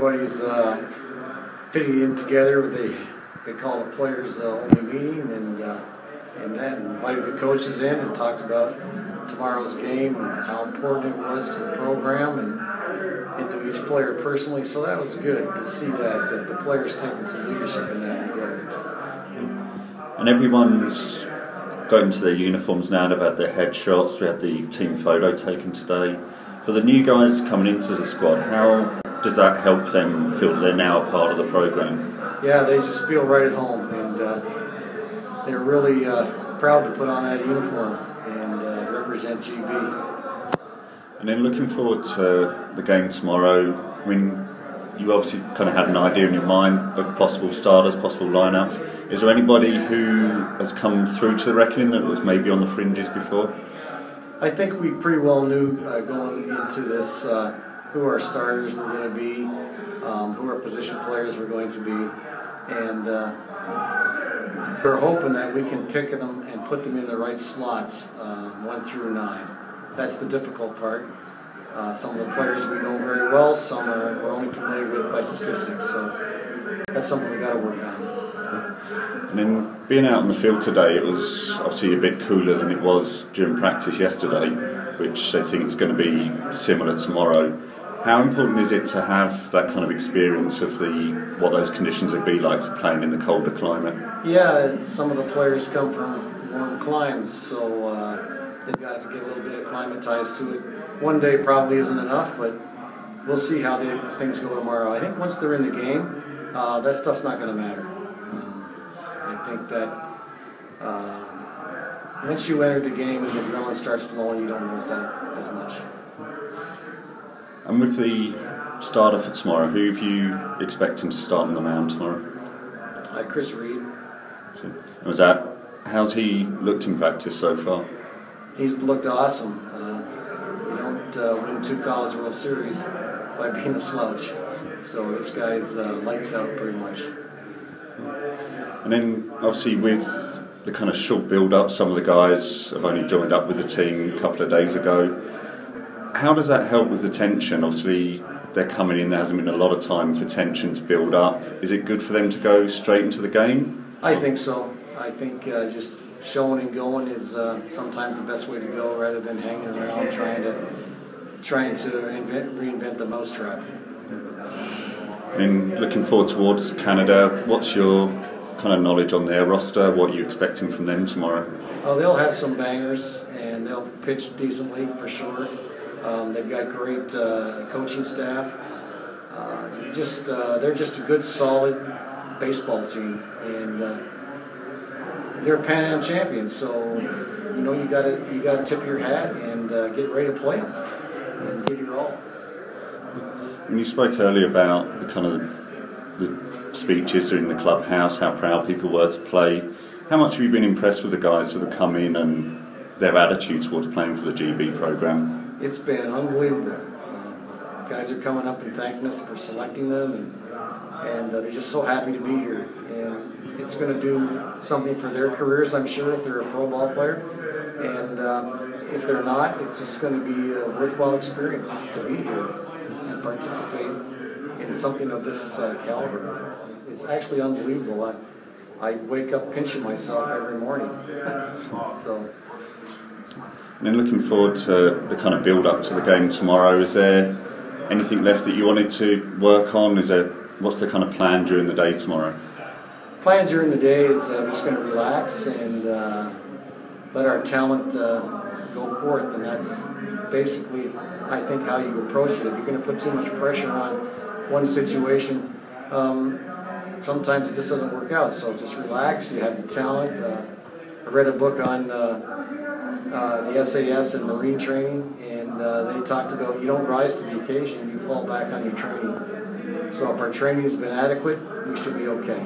everybody's fitting in together. They called a players only meeting and then invited the coaches in and talked about tomorrow's game and how important it was to the program and to each player personally. So that was good to see that the players taking some leadership in that together. And everyone's got into their uniforms now. They've had their headshots. We had the team photo taken today. For the new guys coming into the squad, how does that help them feel that they're now a part of the program? Yeah, they just feel right at home, and they're really proud to put on that uniform and represent GB. And then looking forward to the game tomorrow, I mean, you obviously kind of had an idea in your mind of possible starters, possible lineups. Is there anybody who has come through to the reckoning that was maybe on the fringes before? I think we pretty well knew going into this who our starters were going to be, who our position players were going to be, and we're hoping that we can pick them and put them in the right slots, 1 through 9. That's the difficult part. Some of the players we know very well, some we're only familiar with by statistics, so that's something we got to work on. And then being out on the field today, it was obviously a bit cooler than it was during practice yesterday, which I think is going to be similar tomorrow. How important is it to have that kind of experience of what those conditions would be like to playing in the colder climate? Yeah, some of the players come from warm climes, so they've got to get a little bit acclimatized to it. One day probably isn't enough, but we'll see how things go tomorrow. I think once they're in the game, that stuff's not going to matter. I think that once you enter the game and the adrenaline starts flowing, you don't notice that as much. And with the starter for tomorrow, who have you expecting to start on the mound tomorrow? Chris Reed. How's he looked in practice so far? He's looked awesome. You don't win 2 College World Series by being a slouch. So this guy's lights out pretty much. And then obviously with the kind of short build-up, some of the guys have only joined up with the team a couple of days ago. How does that help with the tension? Obviously they're coming in, there hasn't been a lot of time for tension to build up. Is it good for them to go straight into the game? I think so. I think just showing and going is sometimes the best way to go rather than hanging around trying to reinvent the mousetrap. And looking forward towards Canada, what's your kind of knowledge on their roster? What are you expecting from them tomorrow? Oh, they'll have some bangers and they'll pitch decently for sure. They've got great coaching staff. They're just a good, solid baseball team, and they're Pan Am champions. So you gotta tip your hat and get ready to play them and give your all. And you spoke earlier about the kind of the speeches in the clubhouse, how proud people were to play. How much have you been impressed with the guys that have come in and their attitude towards playing for the GB program? It's been unbelievable. Guys are coming up and thanking us for selecting them, and they're just so happy to be here. And it's going to do something for their careers, I'm sure, if they're a pro ball player. And if they're not, it's just going to be a worthwhile experience to be here and participate in something of this caliber. It's actually unbelievable. I wake up pinching myself every morning. So. And then looking forward to the kind of build-up to the game tomorrow, is there anything left that you wanted to work on? What's the kind of plan during the day tomorrow? Plan during the day is we're just going to relax and let our talent go forth, and that's basically, I think, how you approach it. If you're going to put too much pressure on one situation, sometimes it just doesn't work out. So just relax. You have the talent. I read a book on the SAS and Marine training, and they talked about you don't rise to the occasion, you fall back on your training. So if our training has been adequate, we should be okay.